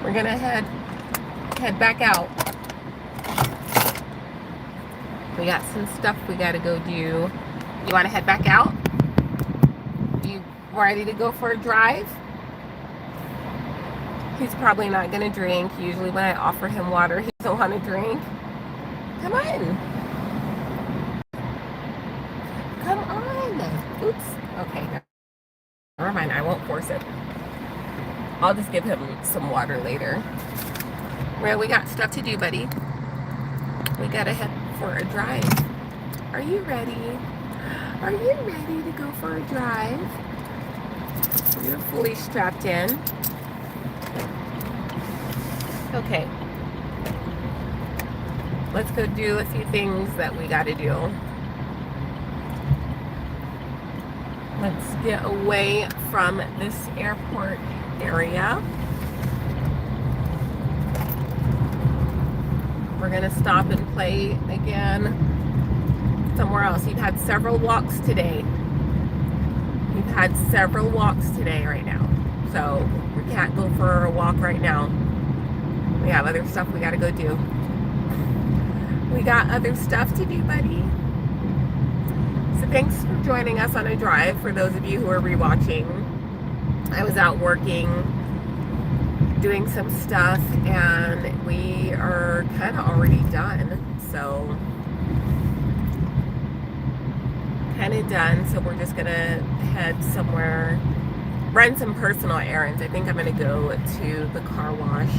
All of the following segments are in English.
We're gonna head back out. We got some stuff we gotta go do. You wanna head back out? You ready to go for a drive? He's probably not gonna drink. Usually when I offer him water, he doesn't want to drink. Come on. Come on. Oops. Okay. Never mind. I won't force it. I'll just give him some water later. Well, we got stuff to do, buddy. We gotta head for a drive. Are you ready? Are you ready to go for a drive? You're fully strapped in. Okay. Let's go do a few things that we gotta do. Let's get away from this airport area. We're gonna stop and play again somewhere else. You've had several walks today. We've had several walks today right now. So we can't go for a walk right now. We have other stuff we gotta go do. We got other stuff to do, buddy. So thanks for joining us on a drive. For those of you who are rewatching, I was out working, doing some stuff, and we are kind of already done. So kind of done. So we're just gonna head somewhere, run some personal errands. I think I'm gonna go to the car wash. I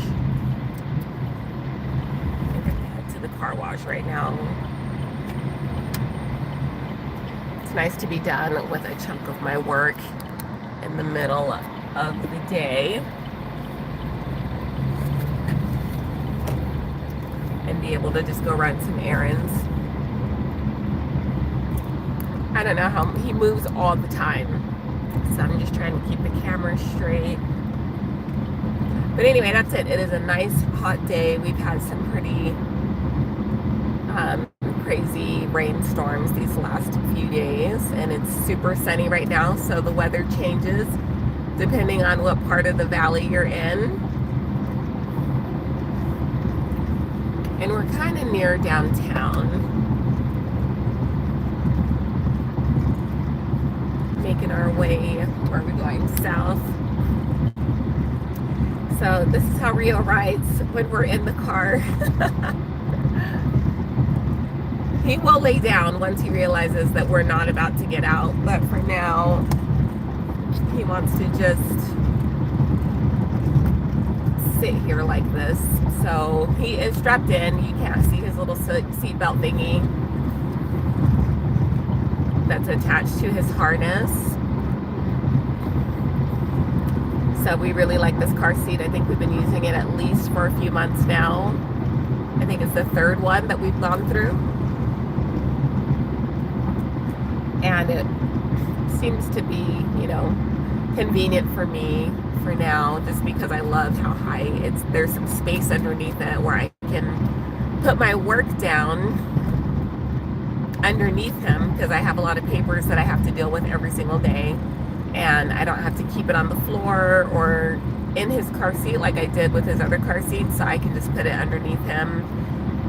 think I'm gonna head to the car wash right now. It's nice to be done with a chunk of my work in the middle of the day and be able to just go run some errands. I don't know how he moves all the time, so I'm just trying to keep the camera straight. But anyway, that's it. It is a nice hot day. We've had some pretty crazy rainstorms these last few days, and it's super sunny right now, so the weather changes depending on what part of the valley you're in. And we're kind of near downtown, making our way, where are we going? South. So this is how Rio rides when we're in the car. He will lay down once he realizes that we're not about to get out, but for now, he wants to just sit here like this. So he is strapped in. You can't see his little seatbelt thingy that's attached to his harness. So we really like this car seat. I think we've been using it at least for a few months now. I think it's the third one that we've gone through. And it seems to be, you know, convenient for me for now, just because I love how high there's some space underneath it where I can put my work down underneath him, because I have a lot of papers that I have to deal with every single day, and I don't have to keep it on the floor or in his car seat like I did with his other car seat. So I can just put it underneath him,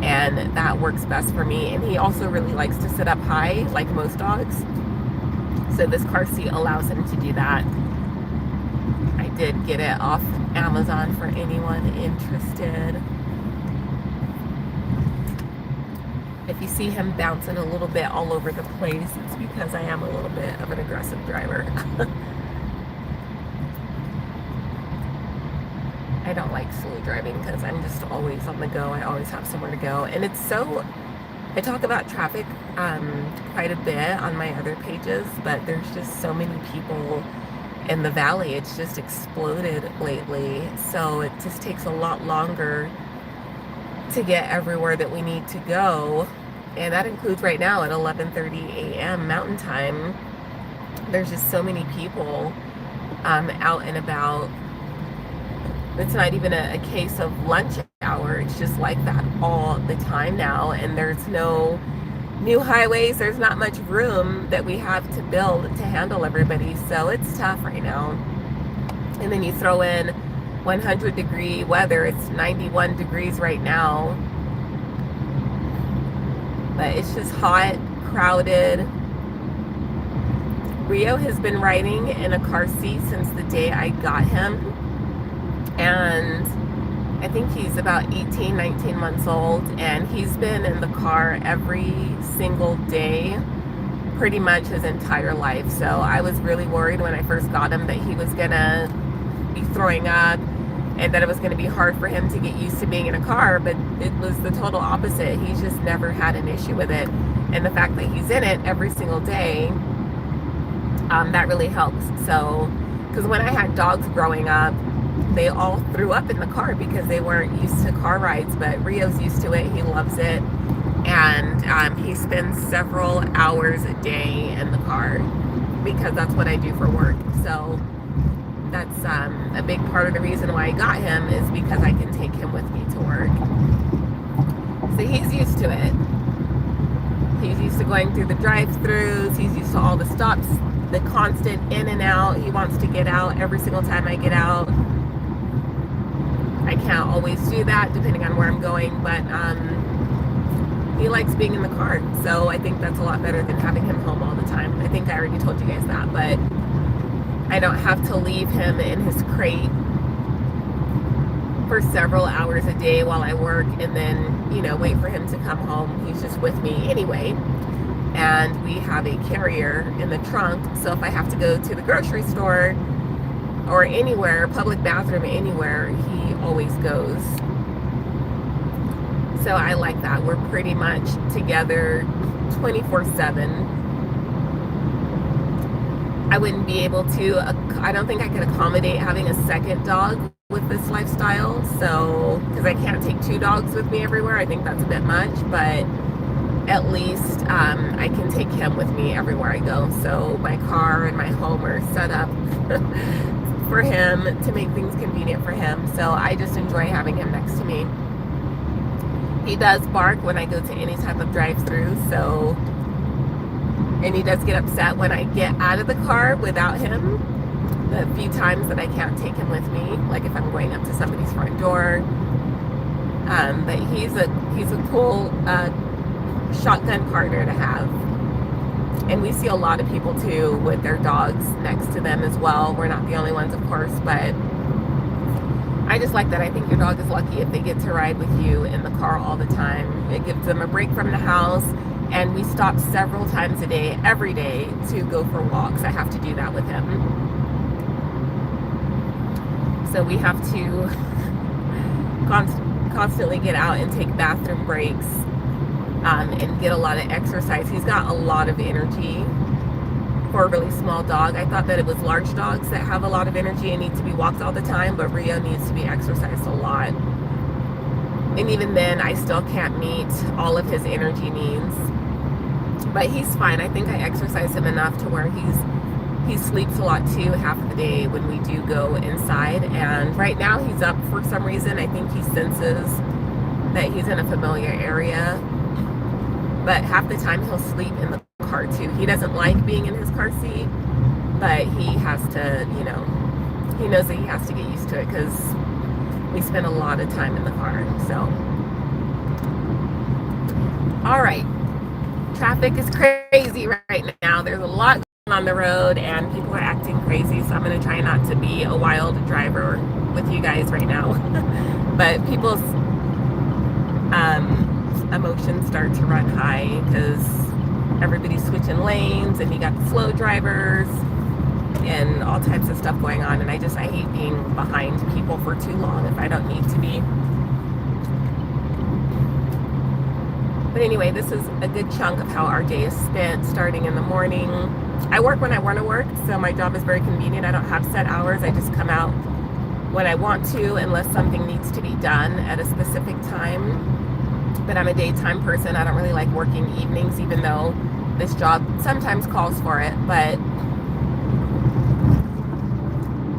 and that works best for me. And he also really likes to sit up high, like most dogs, so this car seat allows him to do that. I did get it off Amazon for anyone interested. If you see him bouncing a little bit all over the place, it's because I am a little bit of an aggressive driver. I don't like slow driving because I'm just always on the go. I always have somewhere to go. And it's so, I talk about traffic quite a bit on my other pages, but there's just so many people in the valley. It's just exploded lately. So it just takes a lot longer to get everywhere that we need to go. And that includes right now at 11:30 a.m. Mountain Time. There's just so many people out and about. It's not even a case of lunch hour. It's just like that all the time now. And there's no new highways. There's not much room that we have to build to handle everybody. So it's tough right now. And then you throw in 100-degree weather. It's 91 degrees right now, but it's just hot, crowded. Rio has been riding in a car seat since the day I got him, and I think he's about 18, 19 months old, and he's been in the car every single day pretty much his entire life. So I was really worried when I first got him that he was gonna be throwing up and that it was gonna be hard for him to get used to being in a car, but it was the total opposite. He's just never had an issue with it, and the fact that he's in it every single day, that really helps. So, because when I had dogs growing up, they all threw up in the car because they weren't used to car rides, but Rio's used to it. He loves it, and he spends several hours a day in the car because that's what I do for work. So that's a big part of the reason why I got him, is because I can take him with me to work. So he's used to it. He's used to going through the drive-thrus. He's used to all the stops, the constant in and out. He wants to get out every single time I get out. I can't always do that depending on where I'm going, but he likes being in the car. So I think that's a lot better than having him home all the time. I think I already told you guys that, but I don't have to leave him in his crate for several hours a day while I work and then, you know, wait for him to come home. He's just with me anyway. And we have a carrier in the trunk, so if I have to go to the grocery store or anywhere, public bathroom, anywhere, he always goes. So I like that. We're pretty much together 24/7. I wouldn't be able to, I don't think I could accommodate having a second dog with this lifestyle. So, because I can't take 2 dogs with me everywhere. I think that's a bit much, but at least I can take him with me everywhere I go. So my car and my home are set up for him to make things convenient for him. So I just enjoy having him next to me. He does bark when I go to any type of drive-through, so, and he does get upset when I get out of the car without him. The few times that I can't take him with me, like if I'm going up to somebody's front door. But he's a cool shotgun partner to have. And we see a lot of people too with their dogs next to them as well. We're not the only ones, of course, but I just like that. I think your dog is lucky if they get to ride with you in the car all the time. It gives them a break from the house, and we stop several times a day, every day, to go for walks. I have to do that with him. So we have to constantly get out and take bathroom breaks and get a lot of exercise. He's got a lot of energy for a really small dog. I thought that it was large dogs that have a lot of energy and need to be walked all the time, but Rio needs to be exercised a lot. And even then, I still can't meet all of his energy needs. But he's fine. I think I exercise him enough to where he sleeps a lot too, half of the day when we do go inside. And right now he's up for some reason. I think he senses that he's in a familiar area. But half the time he'll sleep in the car too. He doesn't like being in his car seat, but he has to, you know, he knows that he has to get used to it because we spend a lot of time in the car. So, all right. Traffic is crazy right now. There's a lot going on the road and people are acting crazy. So I'm going to try not to be a wild driver with you guys right now. But people's emotions start to run high because everybody's switching lanes and you got the slow drivers and all types of stuff going on. And I hate being behind people for too long if I don't need to be. But anyway, this is a good chunk of how our day is spent, starting in the morning. I work when I want to work, so my job is very convenient. I don't have set hours. I just come out when I want to, unless something needs to be done at a specific time. But I'm a daytime person. I don't really like working evenings, even though this job sometimes calls for it. But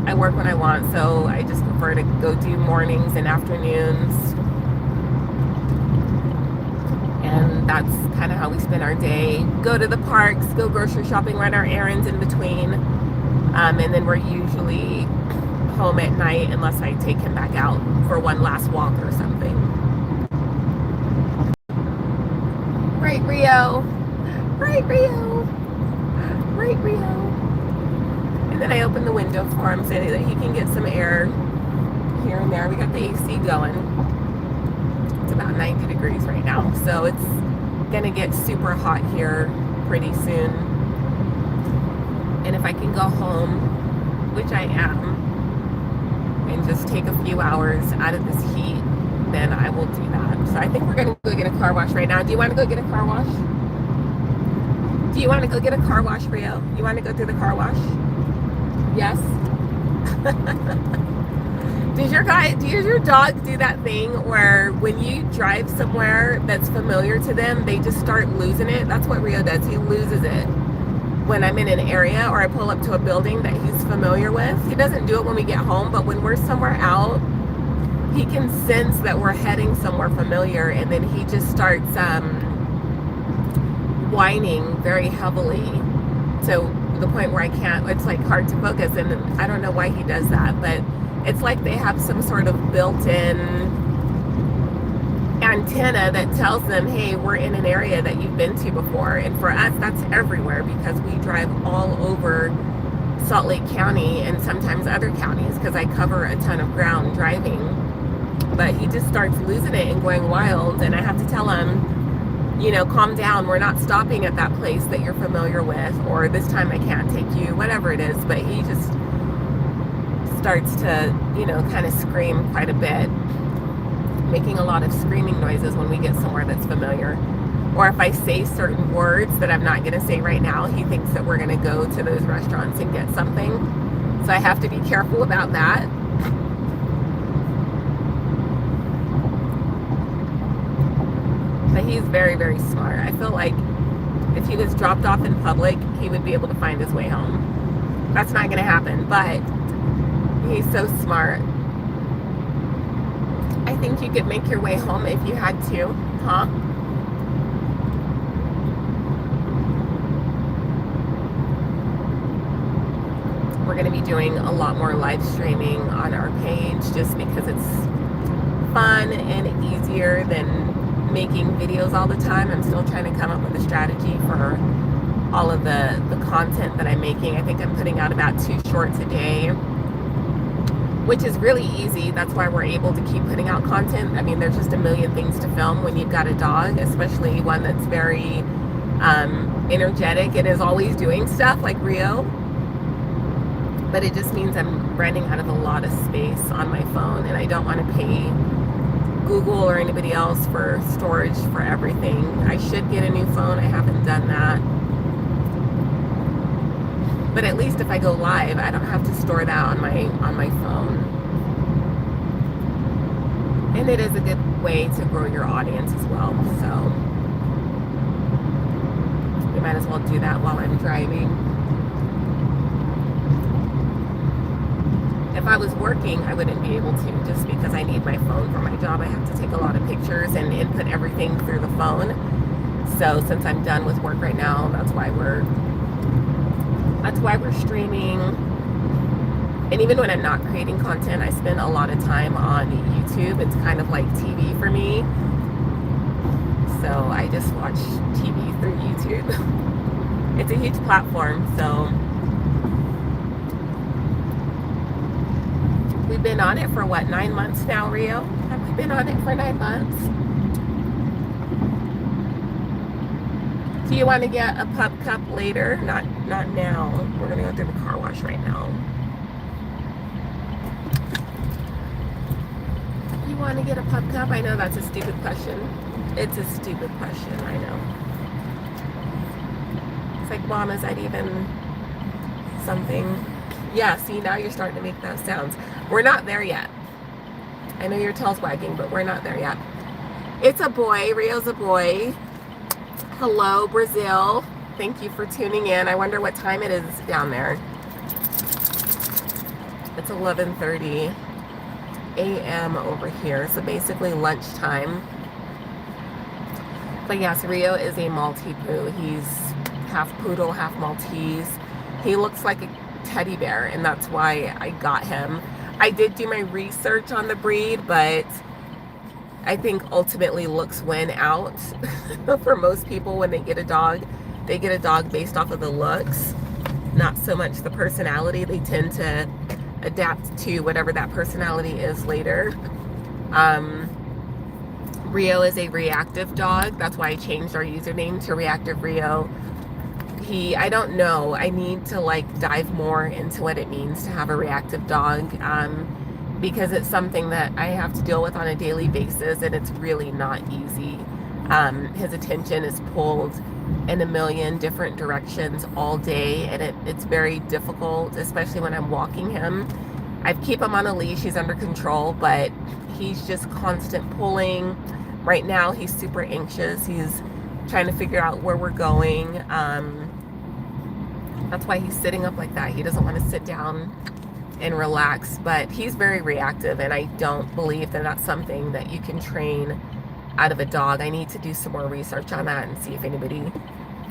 I work when I want, so I just prefer to go do mornings and afternoons. And that's kind of how we spend our day. Go to the parks, go grocery shopping, run our errands in between. And then we're usually home at night unless I take him back out for one last walk or something. Right, Rio? Right, Rio? Right, Rio? And then I open the window for him so that he can get some air here and there. We got the AC going. It's about 90 degrees right now, so it's gonna get super hot here pretty soon. And if I can go home, which I am, and just take a few hours out of this heat, then I will do that. So I think we're gonna go get a car wash right now. Do you want to go get a car wash? Do you want to go get a car wash, Rio? You want to go through the car wash? Yes? Does your dog do that thing where when you drive somewhere that's familiar to them, they just start losing it? That's what Rio does. He loses it when I'm in an area or I pull up to a building that he's familiar with. He doesn't do it when we get home, but when we're somewhere out, he can sense that we're heading somewhere familiar, and then he just starts whining very heavily to the point where it's like hard to focus. And I don't know why he does that, but it's like they have some sort of built-in antenna that tells them, hey, we're in an area that you've been to before. And for us, that's everywhere, because we drive all over Salt Lake County and sometimes other counties, because I cover a ton of ground driving. But he just starts losing it and going wild, and I have to tell him, you know, calm down, we're not stopping at that place that you're familiar with, or this time I can't take you, whatever it is. But he just starts to, you know, kind of scream quite a bit, making a lot of screaming noises when we get somewhere that's familiar. Or if I say certain words that I'm not going to say right now, he thinks that we're going to go to those restaurants and get something. So I have to be careful about that. But he's very, very smart. I feel like if he was dropped off in public, he would be able to find his way home. That's not going to happen, but he's so smart. I think you could make your way home if you had to, huh? We're going to be doing a lot more live streaming on our page, just because it's fun and easier than making videos all the time. I'm still trying to come up with a strategy for all of the content that I'm making. I think I'm putting out about 2 shorts a day, which is really easy. That's why we're able to keep putting out content. I mean, there's just a million things to film when you've got a dog, especially one that's very energetic and is always doing stuff like Rio. But it just means I'm running out of a lot of space on my phone, and I don't want to pay Google or anybody else for storage for everything. I should get a new phone. I haven't done that. But at least if I go live, I don't have to store that on my phone. And it is a good way to grow your audience as well. So you might as well do that while I'm driving. If I was working, I wouldn't be able to, just because I need my phone for my job. I have to take a lot of pictures and input everything through the phone. So since I'm done with work right now, that's why we're streaming. And even when I'm not creating content, I spend a lot of time on YouTube. It's kind of like TV for me. So I just watch TV through YouTube. It's a huge platform, so we've been on it for what, 9 months now, Rio? Have we been on it for 9 months? Do you want to get a pup cup later? Not now. We're going to go through the car wash right now. You want to get a pup cup? I know that's a stupid question. It's a stupid question, I know. It's like, Mom, is that even something? Yeah, see, now you're starting to make those sounds. We're not there yet. I know your tail's wagging, but we're not there yet. It's a boy. Rio's a boy. Hello, Brazil. Thank you for tuning in. I wonder what time it is down there. It's 11:30 a.m. over here, so basically lunchtime. But yes, Rio is a Maltipoo. He's half poodle, half Maltese. He looks like a teddy bear, and that's why I got him. I did do my research on the breed, but I think ultimately looks win out for most people when they get a dog. They get a dog based off of the looks, not so much the personality. They tend to adapt to whatever that personality is later. Rio is a reactive dog. That's why I changed our username to Reactive Rio. I don't know. I need to like dive more into what it means to have a reactive dog, because it's something that I have to deal with on a daily basis, and it's really not easy. His attention is pulled in a million different directions all day, and it's very difficult, especially when I'm walking him. I keep him on a leash, he's under control, but he's just constant pulling. Right now, he's super anxious. He's trying to figure out where we're going. That's why he's sitting up like that. He doesn't want to sit down and relax, but he's very reactive, and I don't believe that that's something that you can train out of a dog. I need to do some more research on that and see if anybody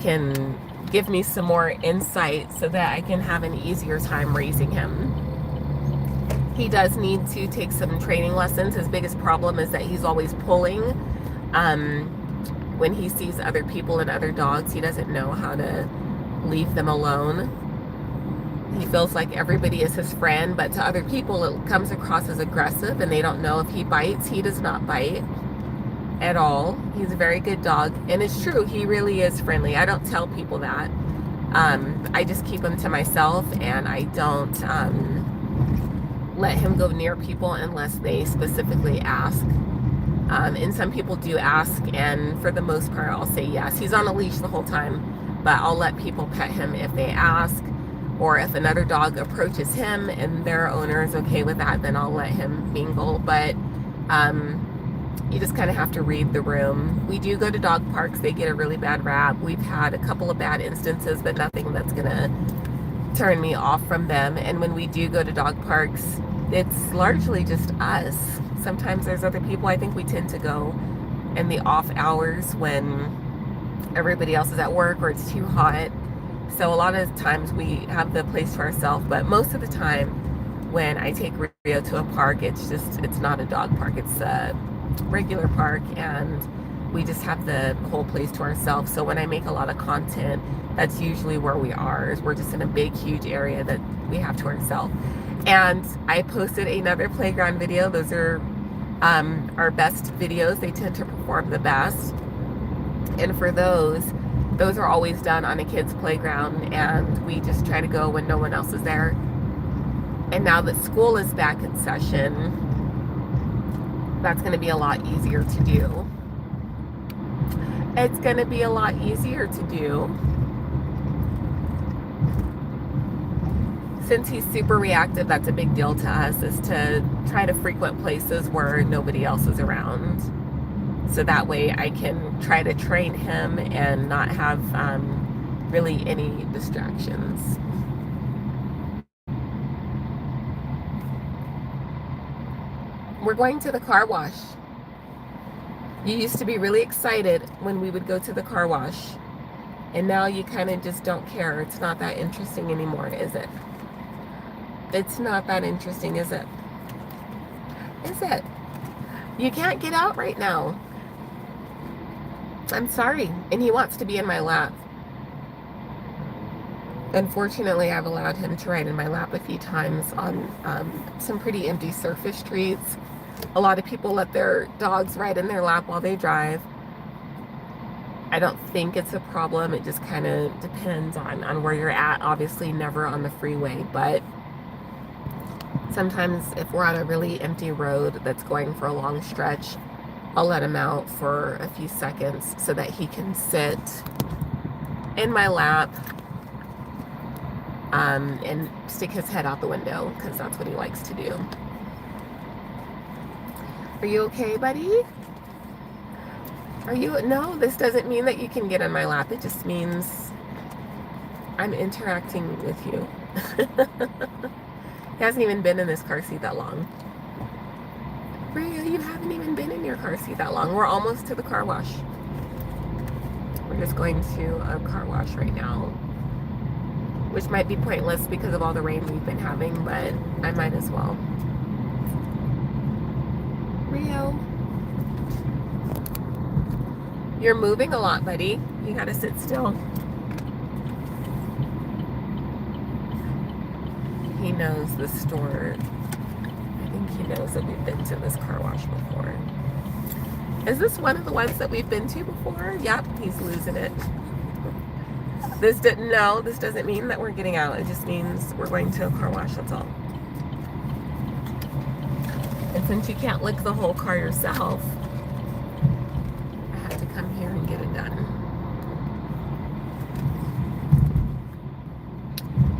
can give me some more insight so that I can have an easier time raising him. He does need to take some training lessons. His biggest problem is that he's always pulling. When he sees other people and other dogs, he doesn't know how to leave them alone. He feels like everybody is his friend, but to other people it comes across as aggressive, and they don't know if he bites. He does not bite at all. He's a very good dog, and it's true, he really is friendly. I don't tell people that. I just keep him to myself, and I don't let him go near people unless they specifically ask. And some people do ask, and for the most part I'll say yes. He's on a leash the whole time, but I'll let people pet him if they ask, or if another dog approaches him and their owner is okay with that, then I'll let him mingle. But you just kind of have to read the room. We do go to dog parks. They get a really bad rap. We've had a couple of bad instances, but nothing that's gonna turn me off from them. And when we do go to dog parks, it's largely just us. Sometimes there's other people. I think we tend to go in the off hours when everybody else is at work or it's too hot. So a lot of times we have the place to ourselves, but most of the time when I take Rio to a park, it's not a dog park, it's a regular park, and we just have the whole place to ourselves. So when I make a lot of content, that's usually where we are. We're just in a big, huge area that we have to ourselves. And I posted another playground video. Those are our best videos. They tend to perform the best. And for those are always done on a kid's playground, and we just try to go when no one else is there. And now that school is back in session, that's going to be a lot easier to do. It's going to be a lot easier to do. Since he's super reactive, that's a big deal to us, is to try to frequent places where nobody else is around. So that way I can try to train him and not have really any distractions. We're going to the car wash. You used to be really excited when we would go to the car wash, and now you kind of just don't care. It's not that interesting anymore, is it? It's not that interesting, is it? Is it? You can't get out right now. I'm sorry. And he wants to be in my lap. Unfortunately, I've allowed him to ride in my lap a few times on some pretty empty surface streets. A lot of people let their dogs ride in their lap while they drive. I don't think it's a problem. It just kind of depends on where you're at. Obviously, never on the freeway, but sometimes if we're on a really empty road that's going for a long stretch, I'll let him out for a few seconds so that he can sit in my lap and stick his head out the window, because that's what he likes to do. Are you okay, buddy? No, this doesn't mean that you can get in my lap. It just means I'm interacting with you. He hasn't even been in this car seat that long. Rio, you haven't even been in your car seat that long. We're almost to the car wash. We're just going to a car wash right now, which might be pointless because of all the rain we've been having, but I might as well. You're moving a lot, buddy. You gotta sit still. He knows the store. I think he knows that we've been to this car wash before. Is this one of the ones that we've been to before? Yep, he's losing it. This doesn't mean that we're getting out. It just means we're going to a car wash, that's all. And since you can't lick the whole car yourself, I had to come here and get it done.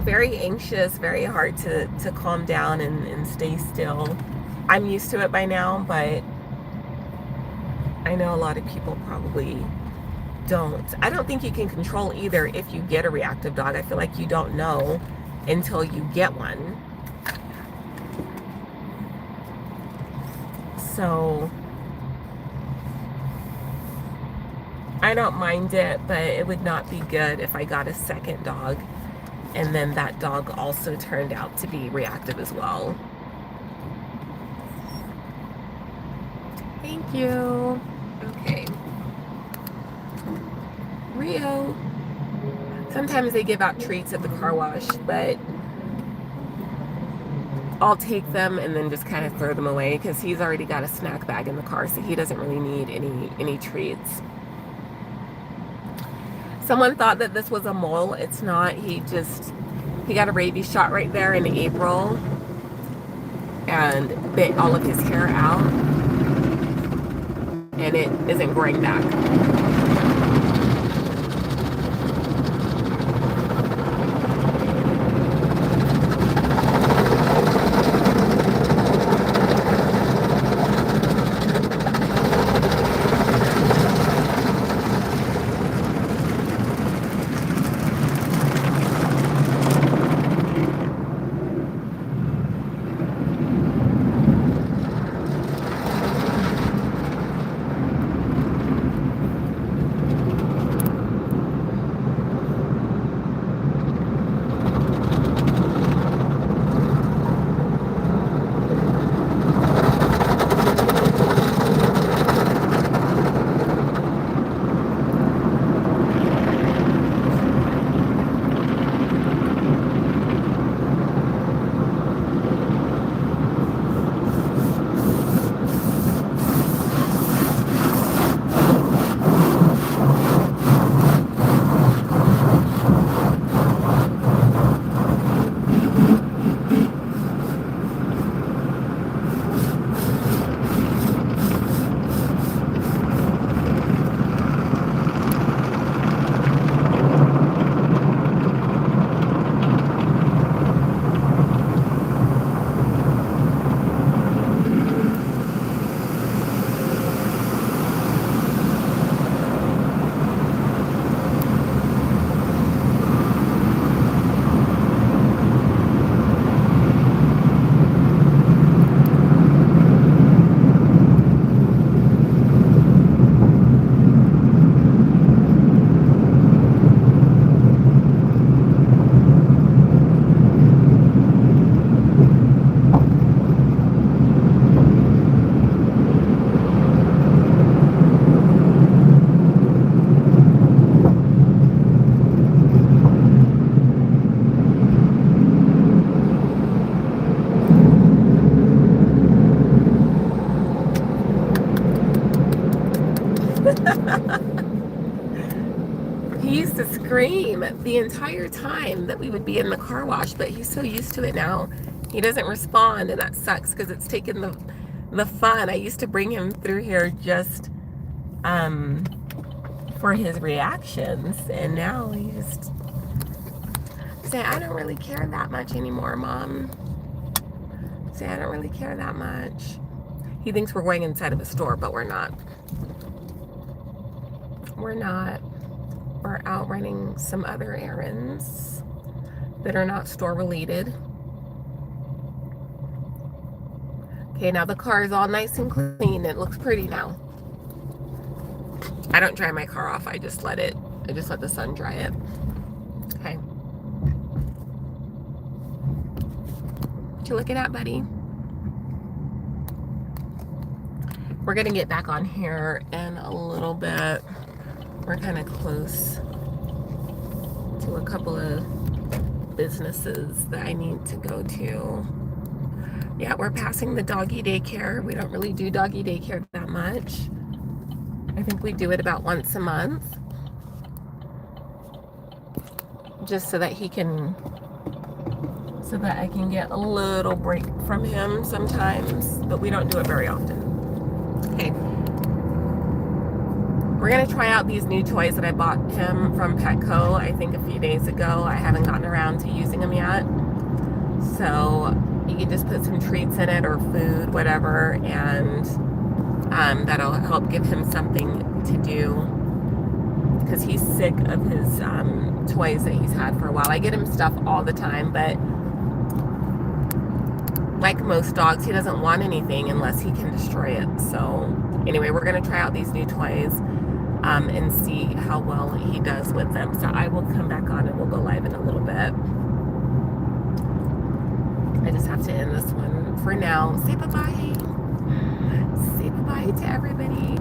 Very anxious, very hard to calm down and stay still. I'm used to it by now, but I know a lot of people probably don't. I don't think you can control either if you get a reactive dog. I feel like you don't know until you get one. So I don't mind it, but it would not be good if I got a second dog and then that dog also turned out to be reactive as well. Thank you. Okay. Rio. Sometimes they give out treats at the car wash, but I'll take them and then just kind of throw them away because he's already got a snack bag in the car, so he doesn't really need any treats. Someone thought that this was a mole. It's not. He got a rabies shot right there in April and bit all of his hair out, and it isn't growing back. He used to scream the entire time that we would be in the car wash, but he's so used to it now. He doesn't respond, and that sucks because it's taken the fun. I used to bring him through here just for his reactions, and now he just say, I don't really care that much anymore, Mom. Say, I don't really care that much. He thinks we're going inside of a store, but we're not. We're not. We're out running some other errands that are not store related. Okay, now the car is all nice and clean. It looks pretty now. I don't dry my car off. I just let the sun dry it. Okay. What you looking at, buddy? We're gonna get back on here in a little bit. we're kind of close to a couple of businesses that I need to go to. Yeah, we're passing the doggy daycare. We don't really do doggy daycare that much. I think we do it about once a month, just so that I can get a little break from him sometimes, but we don't do it very often. Okay. We're gonna try out these new toys that I bought him from Petco, I think a few days ago. I haven't gotten around to using them yet. So you can just put some treats in it or food, whatever, and that'll help give him something to do, because he's sick of his toys that he's had for a while. I get him stuff all the time, but like most dogs, he doesn't want anything unless he can destroy it. So anyway, we're going to try out these new toys and see how well he does with them. So I will come back on and we'll go live in a little bit. I just have to end this one for now. Say bye-bye. Say bye-bye to everybody.